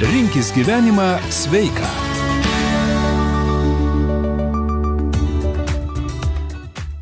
Rinkis gyvenimą sveiką.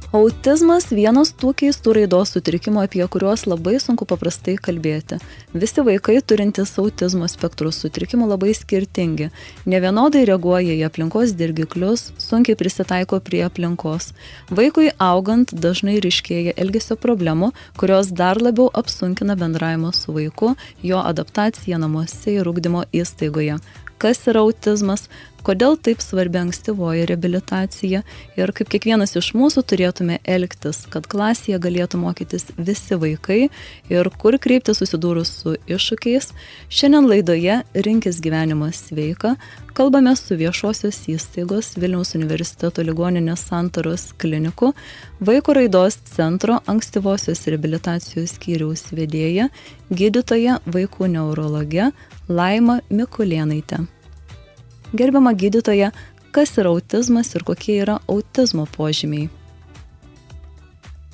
Autizmas vienas tų keistų raidos sutrikimų, apie kuriuos labai sunku paprastai kalbėti. Visi vaikai turintys autizmo spektro sutrikimų labai skirtingi. Nevienodai reaguoja į aplinkos dirgiklius, sunkiai prisitaiko prie aplinkos. Vaikui augant dažnai ryškėja elgesio problemų, kurios dar labiau apsunkina bendravimą su vaiku, jo adaptaciją namuose ir ugdymo įstaigoje. Kas yra autizmas, kodėl taip svarbi ankstyvoji reabilitacija ir kaip kiekvienas iš mūsų turėtume elgtis, kad klasėje galėtų mokytis visi vaikai ir kur kreiptis susidūrus su iššūkiais. Šiandien laidoje Rinkis gyvenimą sveiką kalbame su viešosios įstaigos Vilniaus universiteto ligoninės Santaros klinikų Vaiko raidos centro ankstyvosios reabilitacijos skyriaus vedėja, gydytoja vaikų neurologe Laima Mikulėnaitė. Gerbiama gydytoja, kas yra autizmas ir kokie yra autizmo požymiai?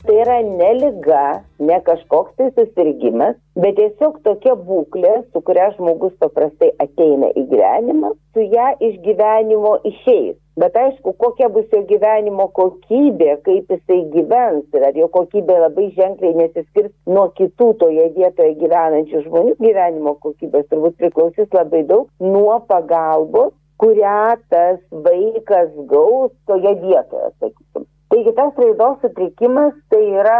Tai yra ne liga, ne kažkoks tai susirgimas, bet tiesiog tokia būklė, su kuria žmogus paprastai ateina į gyvenimą, su ją iš gyvenimo išeis. Bet aišku, kokia bus jo gyvenimo kokybė, kaip jisai gyvens ir ar jo kokybė labai ženkliai nesiskirs nuo kitų toje vietoje gyvenančių žmonių gyvenimo kokybės, turbūt priklausys labai daug nuo pagalbos, kurią tas vaikas gaus toje vietoje, sakysim. Taigi tas raidos sutrikimas tai yra,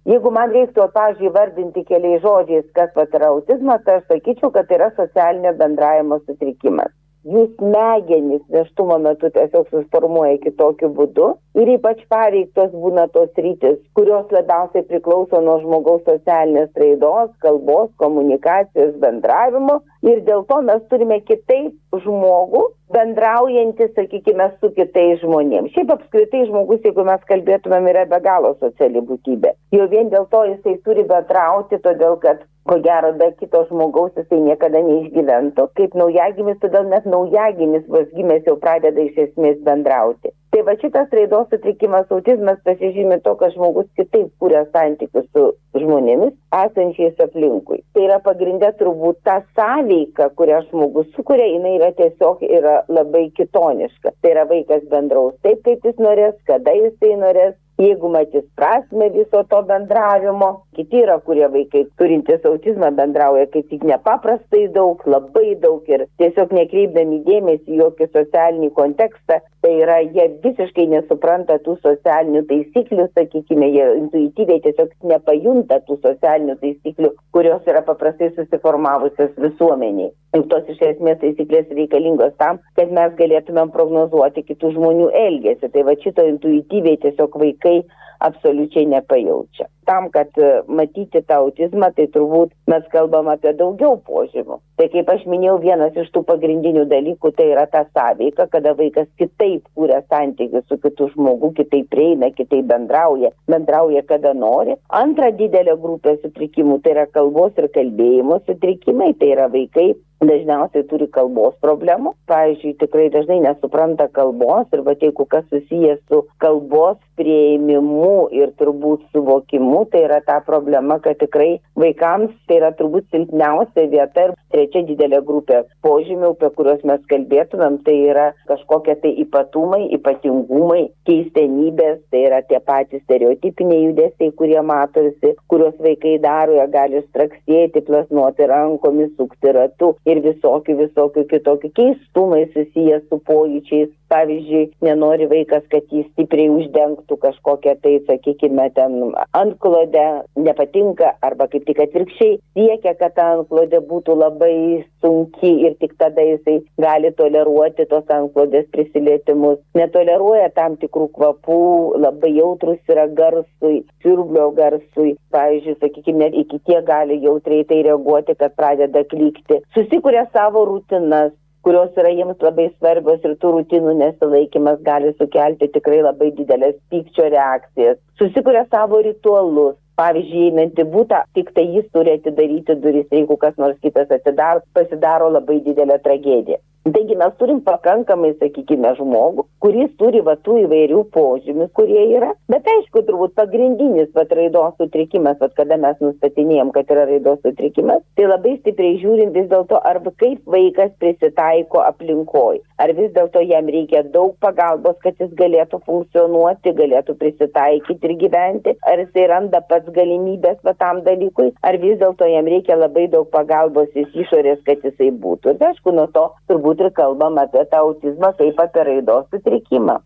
jeigu man reiktų, pavyzdžiui, vardinti keliais žodžiais, kas yra autizmas, tai aš sakyčiau, kad tai yra socialinio bendravimo sutrikimas. Jų smegenys nėštumo metu tiesiog susiformuoja kitokiu būdu ir ypač paveiktos būna tos sritys, kurios labiausiai priklauso nuo žmogaus socialinės raidos, kalbos, komunikacijos, bendravimo ir dėl to mes turime kitaip žmogų bendraujantį, sakykime, su kitais žmonėms. Šiaip apskritai žmogus, jeigu mes kalbėtumėm, yra be galo sociali būtybė. Jau vien dėl to jisai turi bendrauti, todėl kad ko gero, be kito žmogaus jisai niekada neišgyventų. Kaip naujagimis, todėl net naujagimis vos gimęs jau pradeda iš esmės bendrauti. Tai va šitas raidos sutrikimas autizmas pasižymi to, kad žmogus kitaip kuria santykius su žmonėmis esančiais aplinkui. Tai yra pagrindė turbūt ta sąveika, kurią žmogus sukuria, jinai yra tiesiog labai kitoniška. Tai yra vaikas bendraus taip, kaip jis norės, kada jisai norės. Jeigu matys prasme viso to bendravimo, kiti yra, kurie vaikai turintys autizmą bendrauja kaip tik nepaprastai daug, labai daug ir tiesiog nekreipdami dėmesį į jokį socialinį kontekstą, tai yra, jie visiškai nesupranta tų socialinių taisyklių, sakykime, jie intuityviai tiesiog nepajunta tų socialinių taisyklių, kurios yra paprastai susiformavusios visuomeniai. Ir tos iš esmės taisyklės reikalingos tam, kad mes galėtumėm prognozuoti kitų žmonių elgesį. Tai va šito intuityviai tiesiog vaikai absoliučiai nepajaučia. Tam, kad matyti tą autizmą, tai turbūt mes kalbam apie daugiau požymių. Tai kaip aš minėjau, vienas iš tų pagrindinių dalykų tai yra ta sąveika, kada vaikas kitaip kūrė santykius su kitu žmogu, kitaip prieina, kitaip bendrauja kada nori. Antra didelė grupė sutrikimų tai yra kalbos ir kalbėjimo sutrikimai, tai yra vaikai dažniausiai turi kalbos problemų. Pavyzdžiui, tikrai dažnai nesupranta kalbos ir jeigu kas susijęs su kalbos priėmimu ir turbūt suvokimu, tai yra ta problema, kad tikrai vaikams tai yra turbūt silpniausia vieta. Ir trečia didelė grupė požymių, apie kuriuos mes kalbėtumėm, tai yra kažkokie tai ypatumai, ypatingumai, keistenybės, tai yra tie patys stereotipiniai judesiai, kurie matosi, kuriuos vaikai daro, jie gali straksėti, plasnuoti rankomis, sukti ratu ir visokių kitokių keistumai susijęs su pojūčiais. Pavyzdžiui, nenori vaikas, kad jis stipriai uždengtų kažkokią tai, sakykime, ten antklodę, nepatinka, arba kaip tik atvirkščiai siekia, kad ta antklodė būtų labai sunki ir tik tada jisai gali toleruoti tos antklodės prisilietimus. Netoleruoja tam tikrų kvapų, labai jautrus yra garsui, siurblio garsui. Pavyzdžiui, sakykime, net iki tiek gali jautriai tai reaguoti, kad pradeda klykti. Susikuria savo rutinas, kurios yra jiems labai svarbios ir tų rutinų nesilaikymas gali sukelti tikrai labai didelės pykčio reakcijas. Susikuria savo ritualus. Pavyzdžiui, einant į butą, tik tai jis turi atidaryti duris, jeigu kas nors kitas atidaro, pasidaro labai didelė tragedija. Taigi mes turim pakankamai, sakykime, žmogų, kuris turi tų įvairių požymių, kurie yra, bet aišku, turbūt pagrindinis raidos sutrikimas, kada mes nustatinėjom, kad yra raidos sutrikimas, tai labai stipriai žiūrim vis dėlto, arba kaip vaikas prisitaiko aplinkoj, ar vis dėlto jam reikia daug pagalbos, kad jis galėtų funkcionuoti, galėtų prisitaikyti ir gyventi, ar jisai randa pats galimybės tam dalykui, ar vis dėlto jam reikia labai daug pagalbos iš išorės, kad jisai būtų. Ir aišku, nuo to turbūt ir kalbam apie tą autizmą kaip apie raidos sutrikimą.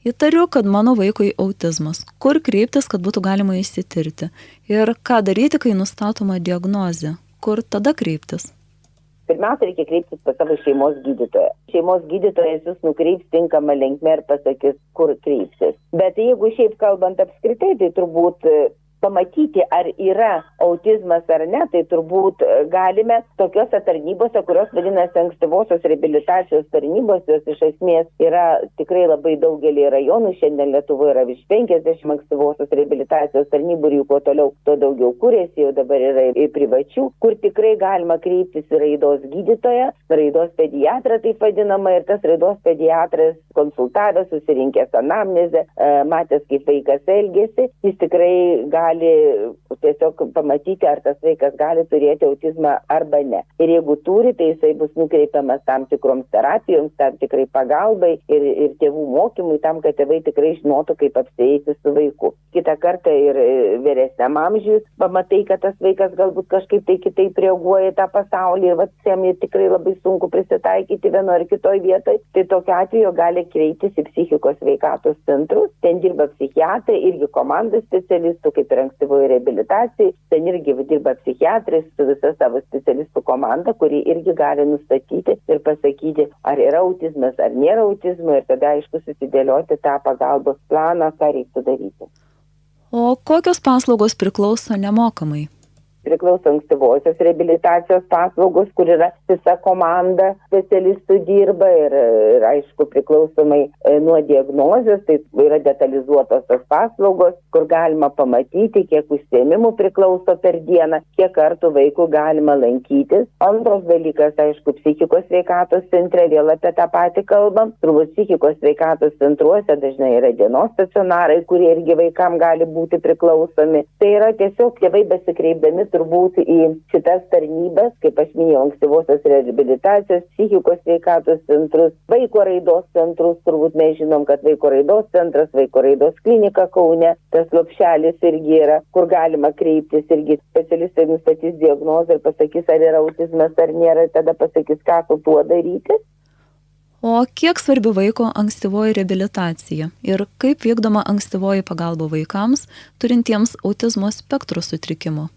Įtariu, kad mano vaikui autizmas. Kur kreiptis, kad būtų galima išsitirti? Ir ką daryti, kai nustatoma diagnozė? Kur tada kreiptis? Pirmiausia, reikia kreiptis pas savo šeimos gydytoją. Šeimos gydytojas jūs nukreips tinkamą linkmę ir pasakys, kur kreiptis. Bet jeigu šiaip kalbant apskritai, tai turbūt pamatyti, ar yra autizmas ar ne, tai turbūt galime tokiose tarnybose, kurios vadinasi ankstyvosios reabilitacijos tarnybos, jos iš esmės yra tikrai labai daugelį rajonų, šiandien Lietuvoje yra virš 50 ankstyvosios reabilitacijos tarnybų ir jų kuo toliau, tuo daugiau kuriasi, jau dabar yra ir privačių, kur tikrai galima kreiptis į raidos gydytoją, raidos pediatrą taip vadinama, ir tas raidos pediatras konsultavęs, susirinkęs anamnezę, matęs, kaip vaikas elgėsi, jis tikrai gali tiesiog pamatyti, ar tas vaikas gali turėti autizmą arba ne. Ir jeigu turi, tai jisai bus nukreipiamas tam tikroms terapijoms, tam tikrai pagalbai ir tėvų mokymui, tam, kad tėvai tikrai žinotų, kaip apsieiti su vaiku. Kitą kartą ir vyresniam amžiui pamatai, kad tas vaikas galbūt kažkaip tai kitaip reaguoja į tą pasaulį ir jam tikrai labai sunku prisitaikyti vieno ar kitoj vietoj, tai tokiu atveju gali kreiptis į psichikos sveikatos centrus. Ten dirba psichiatrai, irgi komandos specialistų, kaip ir ankstyvoje reabilitacijai, ten irgi dirba psichiatrai su visa savo specialistų komanda, kuri irgi gali nustatyti ir pasakyti, ar yra autizmas, ar nėra autizmo, ir tada aišku susidėlioti tą pagalbos planą, ką reiktų daryti. O kokios paslaugos priklauso nemokamai? Priklauso ankstyvosios reabilitacijos paslaugos, kur yra visa komanda specialistų dirba ir aišku priklausomai nuo diagnozės, tai yra detalizuotos tos paslaugos, kur galima pamatyti, kiek užsiėmimų priklauso per dieną, kiek kartų vaikų galima lankytis. Antras dalykas, aišku, psichikos sveikatos centre, vėl apie tą patį kalbam. Turbūt psichikos sveikatos centruose dažnai yra dienos stacionarai, kurie irgi vaikam gali būti priklausomi. Tai yra tiesiog tėvai besikreipdami turbūt į šitas tarnybas, kaip aš minėjau, ankstyvosios reabilitacijos, psichikos sveikatos centrus, vaiko raidos centrus, turbūt mes žinom, kad vaiko raidos centras, vaiko raidos klinika Kaune, tas lopšelis irgi yra, kur galima kreiptis, irgi specialistai nustatys diagnozę ir pasakys, ar yra autizmas ar nėra, tada pasakys, ką su tuo daryti. O kiek svarbi vaiko ankstyvoji reabilitacija ir kaip vykdoma ankstyvoji pagalba vaikams, turintiems autizmo spektro sutrikimo?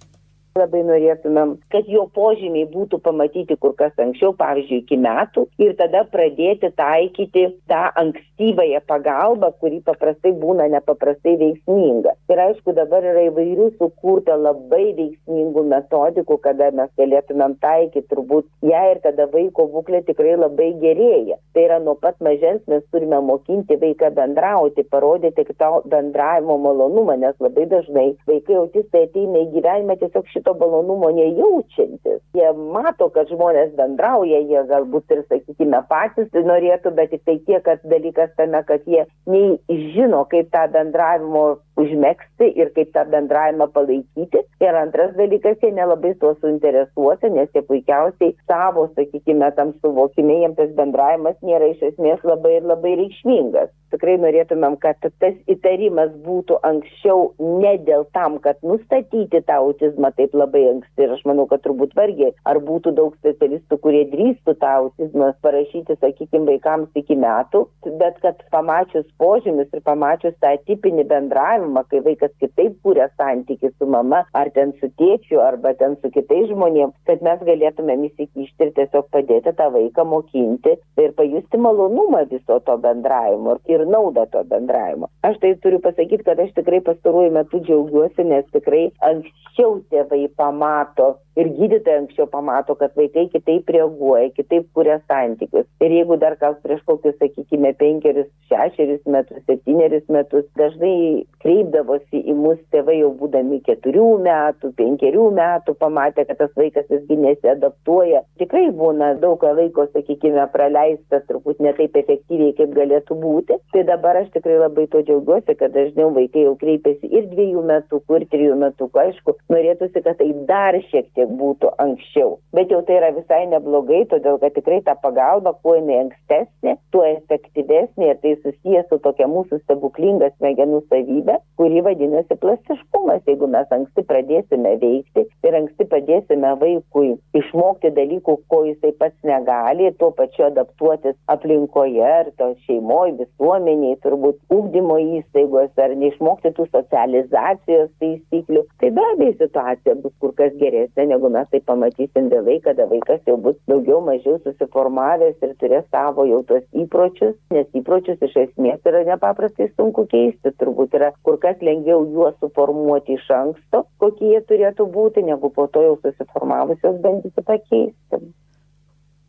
Labai norėtumėm, kad jo požymiai būtų pamatyti kur kas anksčiau, pavyzdžiui, iki metų, ir tada pradėti taikyti tą ankstyvąją pagalbą, kuri paprastai būna nepaprastai veiksminga. Ir aišku, dabar yra įvairių sukurta labai veiksmingų metodikų, kada mes galėtumėm taikyti turbūt ją, ir tada vaiko būklė tikrai labai gerėja. Tai yra nuo pat mažens mes turime mokinti vaiką bendrauti, parodyti to bendravimo malonumą, nes labai dažnai vaikai autistai ateina į gyvenimą tiesiog šito malonumo nejaučiantis. Jie mato, kad žmonės bendrauja, jie galbūt ir, sakykime, patys norėtų, bet tik tai tiek, kad dalykas tame, kad jie nei žino, kaip tą bendravimo užmegzti ir kaip tą bendravimą palaikyti. Ir antras dalykas, jie nelabai tuo suinteresuoti, nes jie puikiausiai savo, sakykime, tam suvokime, jiems tas bendravimas nėra iš esmės labai reikšmingas. Tikrai norėtumėm, kad tas įtarimas būtų anksčiau, ne dėl tam, kad nustatyti tą autizmą taip labai anksti. Ir aš manau, kad turbūt vargiai, ar būtų daug specialistų, kurie drįstų tą autizmą parašyti, sakykime, vaikams iki metų, bet kad pamačius požymius ir pamačius tą tipinį bendravimą, kai vaikas kitaip kūrė santykį su mama, ar ten su tėčiu, arba ten su kitais žmonėms, kad mes galėtumėm įsikišti ir tiesiog padėti tą vaiką mokinti ir pajusti malonumą viso to bendravimo ir naudą to bendravimo. Aš tai turiu pasakyti, kad aš tikrai pastaruoju metu džiaugiuosi, nes tikrai anksčiau tėvai pamato ir gydytojai anksčiau pamato, kad vaikai kitaip reaguoja, kitaip kuria santykius. Ir jeigu dar gal prieš kokius, sakykime, 5, 6 metus, 7 metus, dažnai kreipdavosi į mus tėvai jau būdami 4 metų, 5 metų, pamatė, kad tas vaikas visgi nesiadaptuoja. Tikrai būna daug laiko, sakykime, praleistas, turbūt ne taip efektyviai, kaip galėtų būti. Tai dabar aš tikrai labai to džiaugiuosi, kad dažniau vaikai jau kreipiasi ir 2 metukų, ir 3 metukų. Aišku, norėtųsi, kad tai dar šiek tiek būtų anksčiau. Bet jau tai yra visai neblogai, todėl kad tikrai ta pagalba, kuo jinai ankstesnė, tuo efektyvesnė, ir tai susijęs su tokia mūsų stebuklinga smegenų savybė, kuri vadinasi plastiškumas. Jeigu mes anksti pradėsime veikti ir anksti padėsime vaikui išmokti dalykų, ko jisai pats negali, tuo pačiu adaptuotis aplinkoje, ar to šeimoje, visuomeniai, turbūt ugdymo įstaigos, ar neišmokti tų socializacijos taisyklių, tai be abejo situacija bus kur kas geresnė, negu mes tai pamatysim vėlai, kada vaikas jau bus daugiau mažiau susiformavęs ir turės savo jau tos įpročius, nes įpročius iš esmės yra nepaprastai sunku keisti, turbūt yra kur kas lengviau juos suformuoti iš anksto, kokie jie turėtų būti, negu po to jau susiformavusios bandyti pakeisti.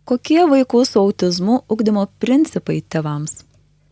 Kokie vaikų su autizmu ugdymo principai tėvams?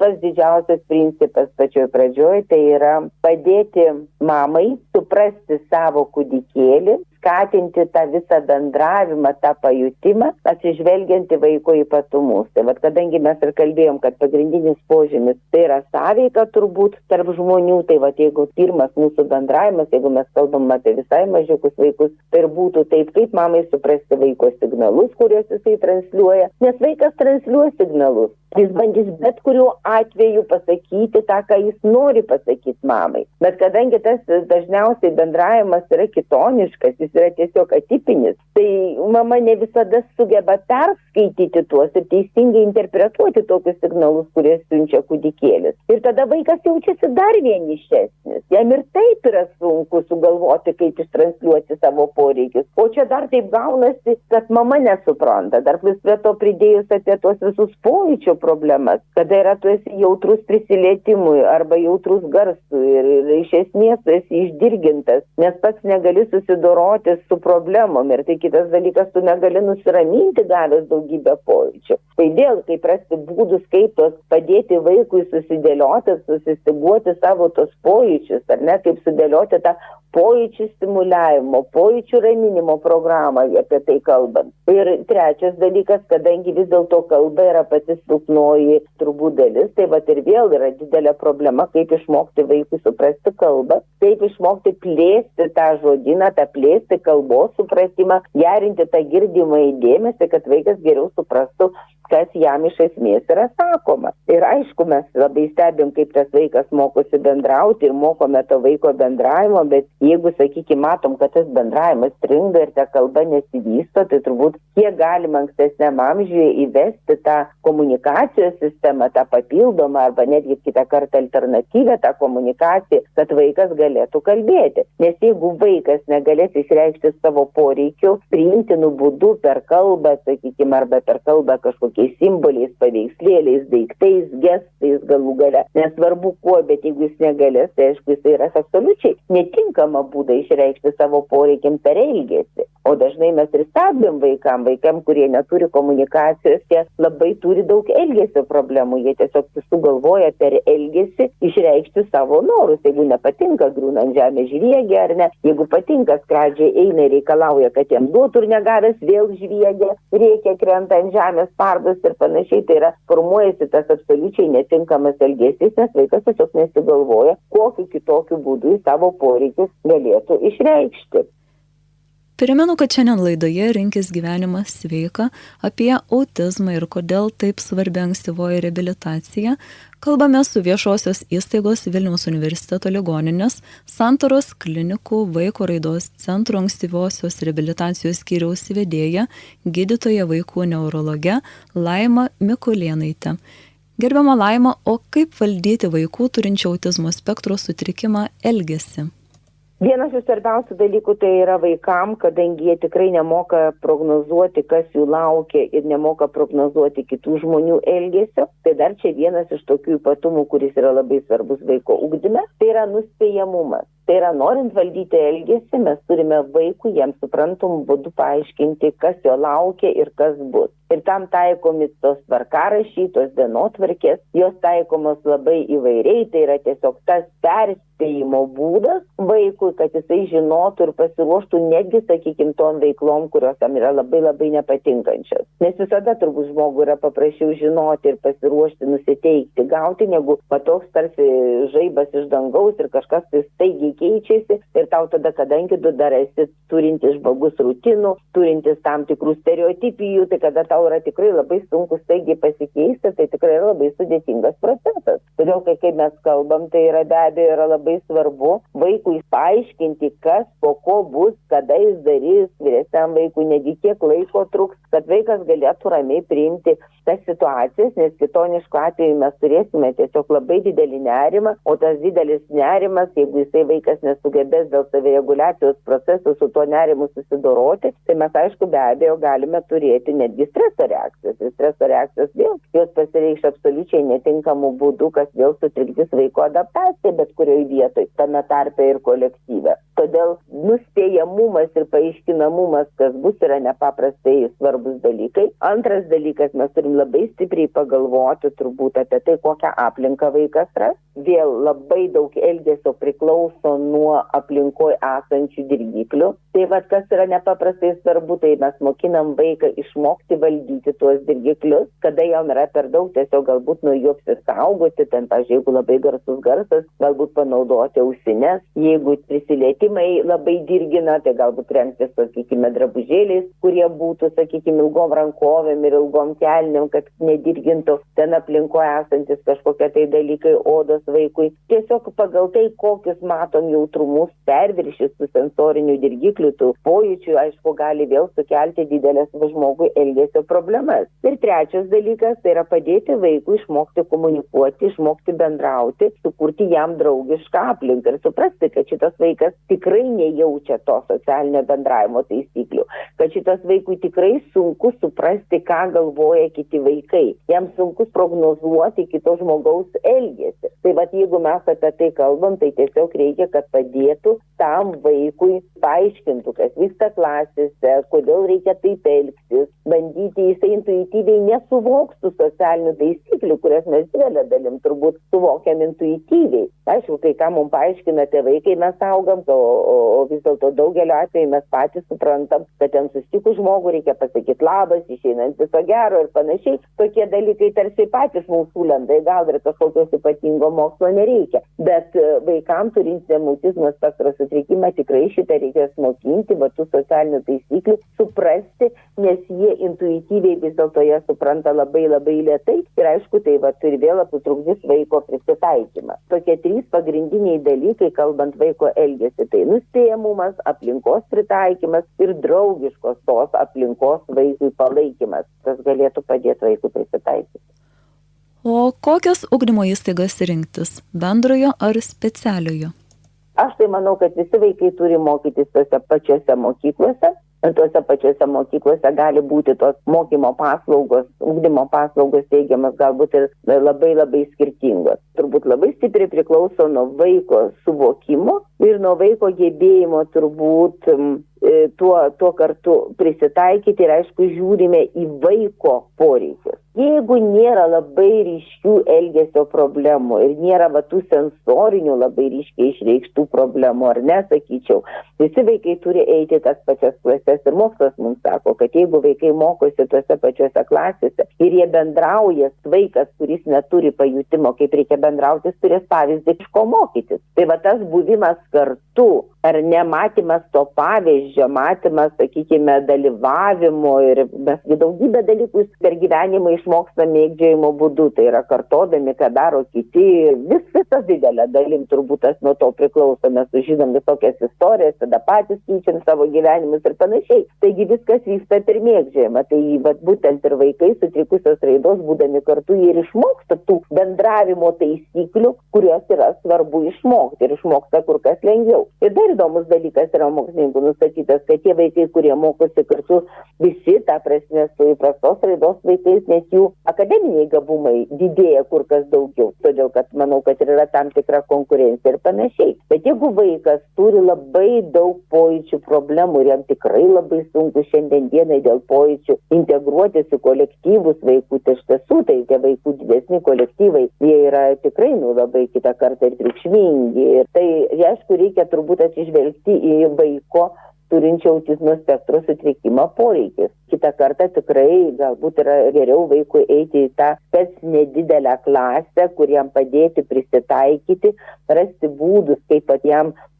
Tas didžiausias principas pačioj pradžioj tai yra padėti mamai suprasti savo kūdikėlį, skatinti tą visą bendravimą, tą pajutimą, atsižvelgiant į vaiko ypatumus. Tai vat, kadangi mes ir kalbėjom, kad pagrindinis požymis tai yra sąveika turbūt tarp žmonių, tai vat, jeigu pirmas mūsų bendravimas, jeigu mes kalbam apie visai mažiukus vaikus, tai ir būtų taip, kaip mamai suprasti vaiko signalus, kuriuos jisai transliuoja, nes vaikas transliuoja signalus. Jis bandys bet kuriuo atveju pasakyti tą, ką jis nori pasakyti mamai. Bet kadangi tas dažniausiai bendravimas yra kitoniškas, jis yra tiesiog atipinis, tai mama ne visada sugeba perskaityti tuos ir teisingai interpretuoti tokius signalus, kurie siunčia kūdikėlis. Ir tada vaikas jaučiasi dar vienišesnis. Jam ir taip yra sunku sugalvoti, kaip ištransliuoti savo poreikius. O čia dar taip gaunasi, kad mama nesupranta. Dar plus prie to pridėjus apie tuos visus pojūčių problemas, kada yra tu esi jautrus prisilietimui arba jautrus garsui ir iš esmės tu esi išdirgintas, nes pats negali susidoroti su problemom ir tai kitas dalykas, tu negali nusiraminti gavęs daugybę pojūčių. Tai dėl, kaip rasti būdus, kaip tos padėti vaikui susidėlioti, susistiguoti savo tos pojūčius, ar ne, kaip sudėlioti tą pojūčių stimuliavimo, pojūčių raminimo programą, apie tai kalbant. Ir trečias dalykas, kadangi vis dėlto kalba yra pati silpnoji turbūt dalis, tai vat ir vėl yra didelė problema, kaip išmokti vaikui suprasti kalbą, kaip išmokti plėsti tą žodyną, tą plėsti kalbos supratimą, gerinti tą girdimą įdėmesį, kad vaikas geriau suprastų, kas jam iš esmės yra sakoma. Ir aišku, mes labai stebim, kaip tas vaikas mokosi bendrauti ir mokome to vaiko bendravimo, bet jeigu, sakykime, matom, kad tas bendravimas stringa ir ta kalba nesivysto, tai turbūt kiek galima ankstesniam amžiuje įvesti tą komunikacijos sistemą, tą papildomą arba netgi kitą kartą alternatyvę tą komunikaciją, kad vaikas galėtų kalbėti. Nes jeigu vaikas negalės išreikšti savo poreikių, priimtinų būdų per kalbą, sakykime, arba per kalbą kažkokiais simboliais, paveikslėliais, daiktais, gestais galų gale, nesvarbu kuo, bet jeigu jis negalės, tai aišku, jis yra absoliučiai netinkama būda išreikšti savo poreikiam per elgesį. O dažnai mes ir stebim vaikam, kurie neturi komunikacijos, jie labai turi daug elgesio problemų, jie tiesiog sugalvoja per elgesį išreikšti savo norus. Jeigu nepatinka griūna ant žemės žviegė ar ne, jeigu patinka skradžiai eina ir reikalauja, kad jam duotų ir negavęs vėl žviegė, reikia krenta ant žemės pardas ir panašiai, tai yra formuojasi tas absoliučiai netinkamas elgesys, nes vaikas tiesiog nesigalvoja, kokiu kitokiu būdu į savo poreikius galėtų išreikšti. Primenu, kad šiandien laidoje Rinkis gyvenimą sveiką apie autizmą ir kodėl taip svarbi ankstyvoji reabilitacija. Kalbame su viešosios įstaigos Vilniaus universiteto ligoninės, Santaros klinikų vaiko raidos centro ankstyvosios reabilitacijos skyriaus vedėja, gydytoja vaikų neurologe Laima Mikulėnaitė. Gerbiama Laima, o kaip valdyti vaikų turinčių autizmo spektro sutrikimą elgesį? Vienas iš svarbiausių dalykų tai yra vaikam, kadangi jie tikrai nemoka prognozuoti, kas jų laukia ir nemoka prognozuoti kitų žmonių elgesio. Tai dar čia vienas iš tokių ypatumų, kuris yra labai svarbus vaiko ugdyme, tai yra nuspėjamumas. Tai yra, norint valdyti elgesį, mes turime vaikui jam suprantamų būdų paaiškinti, kas jo laukia ir kas bus. Ir tam taikomi tos tvarkaraščiai, tos dienotvarkės, jos taikomos labai įvairiai, tai yra tiesiog tas perspėjimo būdas vaikui, kad jisai žinotų ir pasiruoštų netgi, sakykime, tom veiklom, kurios jam yra labai labai nepatinkančios. Nes visada turbūt žmogui yra paprasčiau žinoti ir pasiruošti, nusiteikti, gauti, negu toks tarsi žaibas iš dangaus ir kažkas tai staigiai keičiasi ir tau tada, kadangi tu dar esi turintis žmogus rutinų, turintis tam tikrų stereotipijų, tai kada tau yra tikrai labai sunku staigiai pasikeisti, tai tikrai yra labai sudėtingas procesas. Todėl, kai mes kalbam, tai yra be abejo yra labai svarbu vaikui paaiškinti, kas po ko bus, kada jis darys, vyresniam vaikui negi kiek laiko truks, kad vaikas galėtų ramiai priimti tas situacijas, nes kitonišku atveju mes turėsime tiesiog labai didelį nerimą, o tas didelis nerimas, jeigu jisai vaikas nesugebės dėl savireguliacijos procesų su tuo nerimu susidoroti, tai mes aišku be abejo galime turėti netgi streso reakcijas. Ir streso reakcijos vėl, jos pasireikš absoliučiai netinkamų būdų, kas vėl sutrikdys vaiko adaptaciją bet kurioje vietoje, tame tarpe ir kolektyve. Todėl nuspėjamumas ir paaiškinamumas, kas bus, yra nepaprastai svarbus dalykai. Antras dalykas, mes turim labai stipriai pagalvoti turbūt apie tai, kokią aplinką vaikas ras. Vėl labai daug elgesio priklauso nuo aplinkoje esančių dirgiklių. Tai kas yra nepaprastai svarbu, tai mes mokinam vaiką išmokti valdyti tuos dirgiklius, kada jam yra per daug, tiesiog galbūt nuo jų apsisaugoti, ten, pavyzdžiui, jeigu labai garsus garsas, galbūt panaudoti ausines, jeigu prisilietimai labai dirgina, tai galbūt rengtis, sakykime, drabužėliais, kurie būtų, sakykime, ilgom rankovėm ir ilgom kelnėm, kad nedirgintų ten aplinkoje esantis kažkokie tai dalykai odos vaikui. Tiesiog pagal tai, kokius matom jautrumus, perviršis tų sensorinių dirgiklių, tų pojūčių, aišku, gali vėl sukelti didelės žmogui elgesio problemas. Ir trečias dalykas, tai yra padėti vaikui išmokti komunikuoti, išmokti bendrauti, sukurti jam draugišką aplinką ir suprasti, kad šitas vaikas tikrai nejaučia to socialinio bendravimo taisyklių, kad šitas vaikui tikrai sunku suprasti, ką galvoja kiti vaikai. Jam sunku prognozuoti kito žmogaus elgesį. Tai jeigu mes apie tai kalbam, tai tiesiog reikia, kad padėtų tam vaikui paaiškintų, kas vyksta klasėse, kodėl reikia taip elgtis, bandyti, jisai intuityviai nesuvoks tų socialinių taisyklių, kurias mes didelę dalim turbūt suvokiam intuityviai. Aišku, kai ką mums paaiškina tėvai, kai mes augam, o vis dėlto daugelio atveju mes patys suprantam, kad ten susitikus žmogų reikia pasakyti labas, išeinant viso gero ir panašiai. Tokie dalykai tarsi patys mūsų lenda, gal ir kažkokios ypatingo mokslo nereikia. Bet vaikams turintiems autizmo spektro sutrikimą tikrai šitą reikės mokinti, tų socialinių taisyklių, suprasti, nes jie intuityviai vis dėlto jie supranta labai labai lėtai ir aišku, tai turi vėl sutrukdys vaiko prisitaikymą. Tokie trys pagrindiniai dalykai, kalbant vaiko elgesį, tai nuspėjamumas, aplinkos pritaikymas ir draugiškos tos aplinkos vaikui palaikymas, kas galėtų padėti vaikui prisitaikyti. O kokias ugdymo įstaigas rinktis? Bendrojo ar specialiojo? Aš tai manau, kad visi vaikai turi mokytis tose pačiose mokyklose. Tuose pačiuose mokyklose gali būti tos mokymo paslaugos, ugdymo paslaugos teigiamas galbūt ir labai labai skirtingos. Turbūt labai stipriai priklauso nuo vaiko suvokimo ir nuo vaiko gebėjimo turbūt tuo kartu prisitaikyti ir aišku žiūrime į vaiko poreikius. Jeigu nėra labai ryškių elgesio problemų ir nėra tų sensorinių labai ryškiai išreikštų problemų, ar nesakyčiau, visi vaikai turi eiti tas pačias klases ir mokslas mums sako, kad jeigu vaikai mokosi tuose pačiuose klasėse ir jie bendrauja, vaikas, kuris neturi pajutimo, kaip reikia bendrauti, jis turės pavyzdį, iš ko mokytis. Tai tas buvimas kartu, ar nematymas to pavyzdžio, matymas, sakykime, dalyvavimo ir mes daugybę dalykų per gyvenimą išmokstame mėgdžiojimo būdu, tai yra kartodami, ką daro kiti, visas didelė dalim turbūt tas nuo to priklauso, mes sužinom visokias istorijas, tada patys keičiam savo gyvenimus ir panašiai. Taigi viskas vyksta per mėgdžiojimą, tai būtent ir vaikai sutrikusios raidos būdami kartu jie ir išmoksta tų bendravimo taisyklių, kurios yra svarbu išmokti ir išmoksta kur kas lengviau. Ir dar įdomus dalykas yra mokslininkų nustatytas, kad tie vaikai, kurie mokosi kartu visi, ta prasme, su įprastos raidos vaikais, nes jų akademiniai gabumai didėja kur kas daugiau, todėl kad manau, kad yra tam tikra konkurencija ir panašiai. Bet jeigu vaikas turi labai daug pojūčių problemų ir jam tikrai labai sunku šiandien dienai dėl pojūčių integruotis į kolektyvus vaikų, tai iš tiesų tai tie vaikų didesni kolektyvai, jie yra tikrai labai kitą kartą ir triukšmingi. Ir tai, aišku, reikia turbūt atsižvelgti į vaiko turinčio autizmo spektro sutrikimą poreikis. Kitą kartą tikrai galbūt yra geriau vaikui eiti į tą nedidelę klasę, kur jam padėti prisitaikyti, rasti būdus,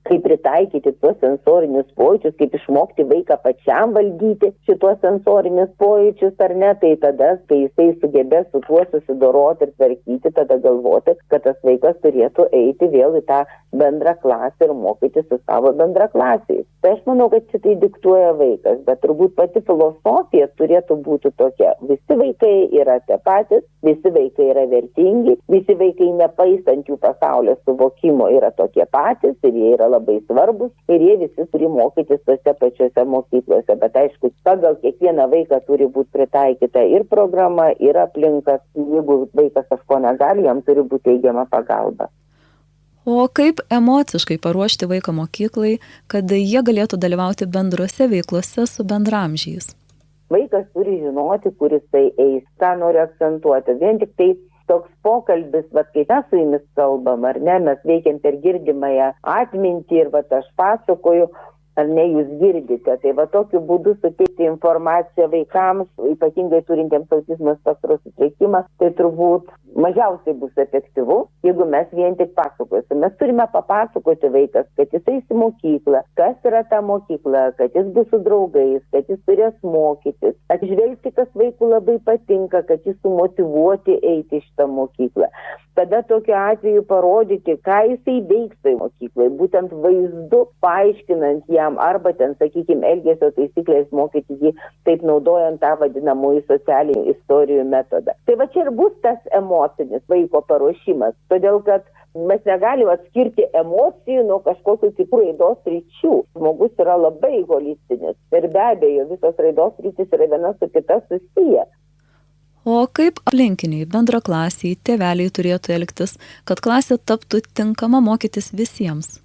kaip pritaikyti tuos sensorinius pojūčius, kaip išmokti vaiką pačiam valdyti šitos sensorinius pojūčius ar ne, tai tada, kai jisai sugebės su tuo susidoroti ir tvarkyti, tada galvoti, kad tas vaikas turėtų eiti vėl į tą bendrą klasę ir mokyti su savo bendraklasiais. Tai aš manau, kad šitai diktuoja vaikas, bet turbūt pati filosofija turėtų būti tokia. Visi vaikai yra tie patys, visi vaikai yra vertingi, visi vaikai nepaisant jų pasaulio suvokimo yra tokie patys ir jie yra labai svarbus ir jie visi turi mokytis tose pačiose mokyklose, bet aišku, pagal kiekvieną vaiką turi būti pritaikyta ir programa, ir aplinka. Jeigu vaikas kažko negali, jam turi būti teigiama pagalba. O kaip emociškai paruošti vaiką mokyklai, kad jie galėtų dalyvauti bendrose veiklose su bendramžiais? Vaikas turi žinoti, kur jisai eis. Ką noriu akcentuoti. Vien tik tai toks pokalbis, kai mes su jumis kalbam, ar ne, mes veikiam per girdimąją atmintį ir aš pasakoju, ar ne, jūs girdite. Tai tokiu būdu suteikti informaciją vaikams, ypatingai turintiems autizmo spektro sutrikimą, tai turbūt mažiausiai bus efektyvu, jeigu mes vien tik pasakosim. Mes turime papasakoti vaikas, kad jis eis į mokyklą, kas yra ta mokykla, kad jis bus su draugais, kad jis turės mokytis, atžvelgti, kas vaikų labai patinka, kad jis sumotyvuoti eiti į šitą mokyklą. Tada tokiu atveju parodyti, ką jisai veiks toj mokyklai, būtent vaizdu paaiškinant jam, arba ten, sakykime, elgesio taisyklės mokyti jį, taip naudojant tą vadinamųjų socialinių istorijų metodą. Tai čia ir bus tas emocinis vaiko paruošimas, todėl kad mes negalime atskirti emocijų nuo kažkokių kitų raidos ryčių. Žmogus yra labai holistinis ir be abejo visos raidos rytis yra viena su kita susiję. O kaip aplinkiniai, bendraklasiai, tėveliai turėtų elgtis, kad klasė taptų tinkama mokytis visiems?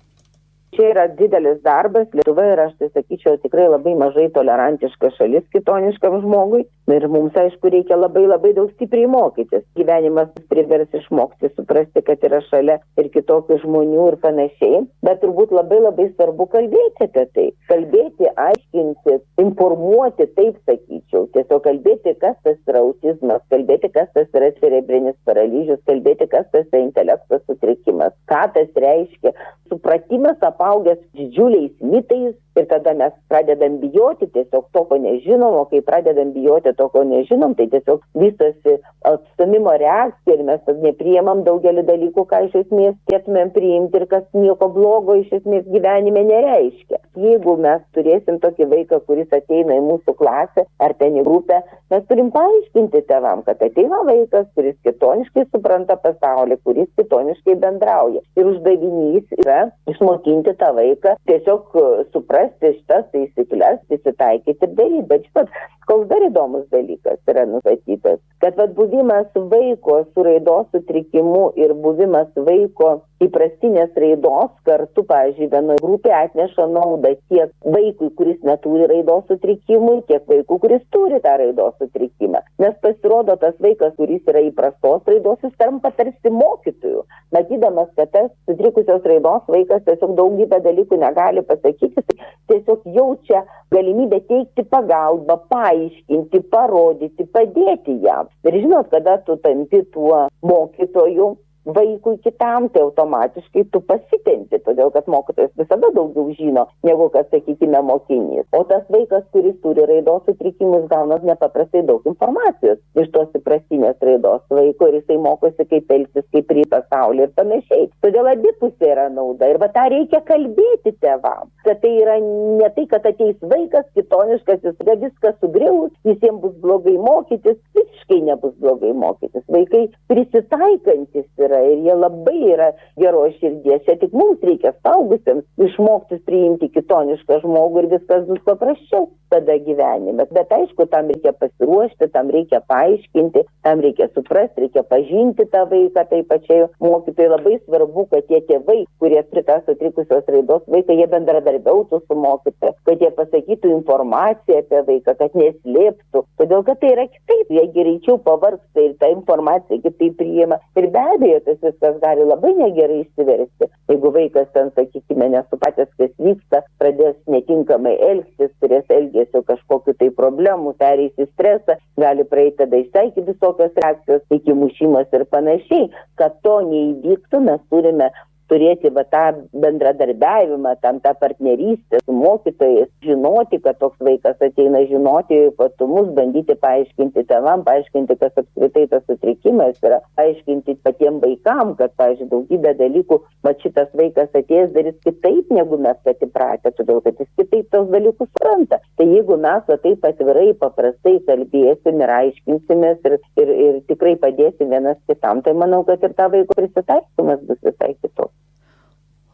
Čia yra didelis darbas. Lietuva yra, aš tai sakyčiau, tikrai labai mažai tolerantiška šalis kitoniškam žmogui. Ir mums, aišku, reikia labai daug stipriai mokytis. Gyvenimas privers išmokti, suprasti, kad yra šalia ir kitokių žmonių ir panašiai. Bet turbūt labai svarbu kalbėti apie tai. Kalbėti, aiškinti, informuoti, taip sakyčiau. Tiesiog kalbėti, kas tas yra autizmas, kalbėti, kas tas yra cerebrinis paralyžius, kalbėti, kas tas yra intelekto sutrikimas, ką tas reiškia. Supratimas apaugęs didžiuliais mitais ir tada mes pradedam bijoti tiesiog to, ko nežinom, o kai pradedam bijoti to, ko nežinom, tai tiesiog vystosi atstumimo reakcija ir mes nepriimam daugelį dalykų, ką iš esmės turėtumėm priimti ir kas nieko blogo iš esmės gyvenime nereiškia. Jeigu mes turėsim tokį vaiką, kuris ateina į mūsų klasę ar ten į grupę, mes turim paaiškinti tėvam, kad ateina vaikas, kuris kitoniškai supranta pasaulį, kuris kitoniškai bendrauja. Ir uždavinys yra išmokinti tą vaiką, tiesiog suprasti šitas taisyklės, įsitaikyti ir daryti. Bet žinot, koks dar įdomus dalykas yra nustatytas, kad buvimas vaiko su raidos sutrikimu ir buvimas vaiko įprastinės raidos kartu, pavyzdžiui, vienoje grupėje atneša naudą tiek vaikui, kuris neturi raidos sutrikimų, tiek vaikui, kuris turi tą raidos sutrikimą. Nes pasirodo, tas vaikas, kuris yra įprastos raidos, jis tampa tarsi mokytoju. Matydamas, kad tas sutrikusios raidos vaikas tiesiog daugybę dalykų negali pasakyti, tiesiog jaučia galimybę teikti pagalbą, paaiškinti, parodyti, padėti jam. Ir žinot, kada tu tampi tuo mokytoju vaikui kitam, tai automatiškai tu pasitempi, todėl kad mokytojas visada daugiau žino, negu kad, sakykime, mokinys. O tas vaikas, kuris turi raidos sutrikimus, gauna nepaprastai daug informacijos iš tos įprastinės raidos vaiko ir jisai mokosi, kaip elgtis, kaip priimti pasaulį ir panašiai. Todėl abipusė yra nauda ir tą reikia kalbėti tėvam, kad tai yra ne tai, kad ateis vaikas kitoniškas, jis viską sugriaus, visiems bus blogai mokytis, visiškai visiškai nebus blogai mokytis. Vaikai prisitaikantis yra ir jie labai yra geros širdies. Čia tik mums reikia suaugusiems išmokti priimti kitonišką žmogų ir viskas bus paprasčiau tada gyvenime. Bet aišku, tam reikia pasiruošti, tam reikia paaiškinti, tam reikia suprasti, reikia pažinti tą vaiką. Tai pačiai mokytojai labai svarbu, kad tie tėvai, kurie turi tą sutrikusios raidos vaiką, jie bendradarbiautų su mokytoju, kad jie pasakytų informaciją apie vaiką, kad neslėptų. Todėl, kad tai yra kitaip, jie greičiau pavargsta ir tą informaciją kitaip priima. Ir be abejo, tas viskas gali labai negerai išsiversti. Jeigu vaikas ten, sakykime, nesupratęs, kas vyksta, pradės netinkamai elgtis, turės elgesio kažkokiu tai problemų, pereis į stresą, gali praeiti tada ištaikyti visokios reakcijos, iki mušimas ir panašiai. Kad to neįvyktų, mes turime turėti tą bendradarbiavimą, tą partnerystę su mokytojais, žinoti, kad toks vaikas ateina, žinoti ypatumus, bandyti paaiškinti tėvam, paaiškinti, kas apskritai tas sutrikimas yra, paaiškinti patiem vaikam, kad, pavyzdžiui, daugybė dalykų, šitas vaikas atėjęs darys kitaip, negu mes kad įpratę, todėl kad jis kitaip tos dalykus supranta. Tai jeigu mes taip atvirai, paprastai kalbėsim ir aiškinsimės ir tikrai padėsim vienas kitam, tai manau, kad ir tą vaiko prisitaikymas bus visai kitoks.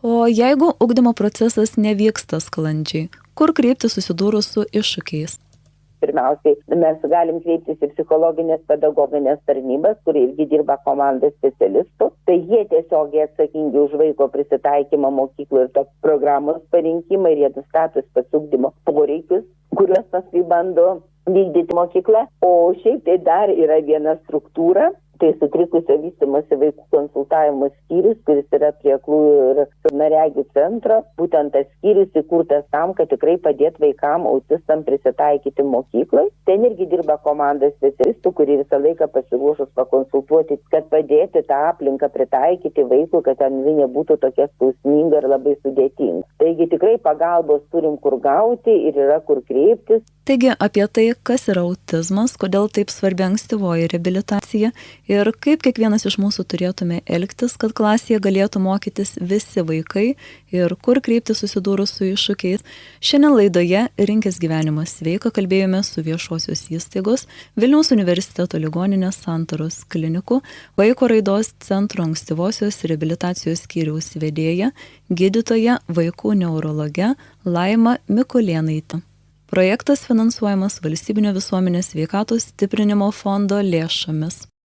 O jeigu ugdymo procesas nevyksta sklandžiai, kur kreiptis susidūrus su iššūkiais? Pirmiausiai, mes galim kreiptis į psichologinės pedagoginės tarnybas, kur irgi dirba komanda specialistų. Tai jie tiesiogiai atsakingi už vaiko prisitaikymą mokyklų ir tos programos parinkimą ir jie nustato spec ugdymo poreikius, kuriuos paskui bando vykdyti mokykla. O šiaip tai dar yra viena struktūra. Tai sutrikusio vystymosi vaikų konsultavimo skyrius, kuris yra prie aklųjų ir silpnaregių centro. Būtent tas skyrius įkurtas tam, kad tikrai padėtų vaikam autistam prisitaikyti mokyklai. Ten irgi dirba komanda specialistų, kurie visą laiką pasiruošus pakonsultuoti, kad padėti tą aplinką pritaikyti vaikui, kad ten nebūtų tokia skausminga ir labai sudėtinga. Taigi tikrai pagalbos turim kur gauti ir yra kur kreiptis. Taigi apie tai, kas yra autizmas, kodėl taip svarbi ankstyvoji reabilitacija ir kaip kiekvienas iš mūsų turėtume elgtis, kad klasėje galėtų mokytis visi vaikai ir kur kreiptis susidūrus su iššūkiais. Šiandien laidoje Rinkis gyvenimą sveiką kalbėjome su viešosios įstaigos Vilniaus universiteto ligoninės Santaros klinikų vaiko raidos centro ankstyvosios reabilitacijos skyriaus vedėja, gydytoja vaikų neurologe Laima Mikulėnaitė. Projektas finansuojamas Valstybinio visuomenės sveikatos stiprinimo fondo lėšomis.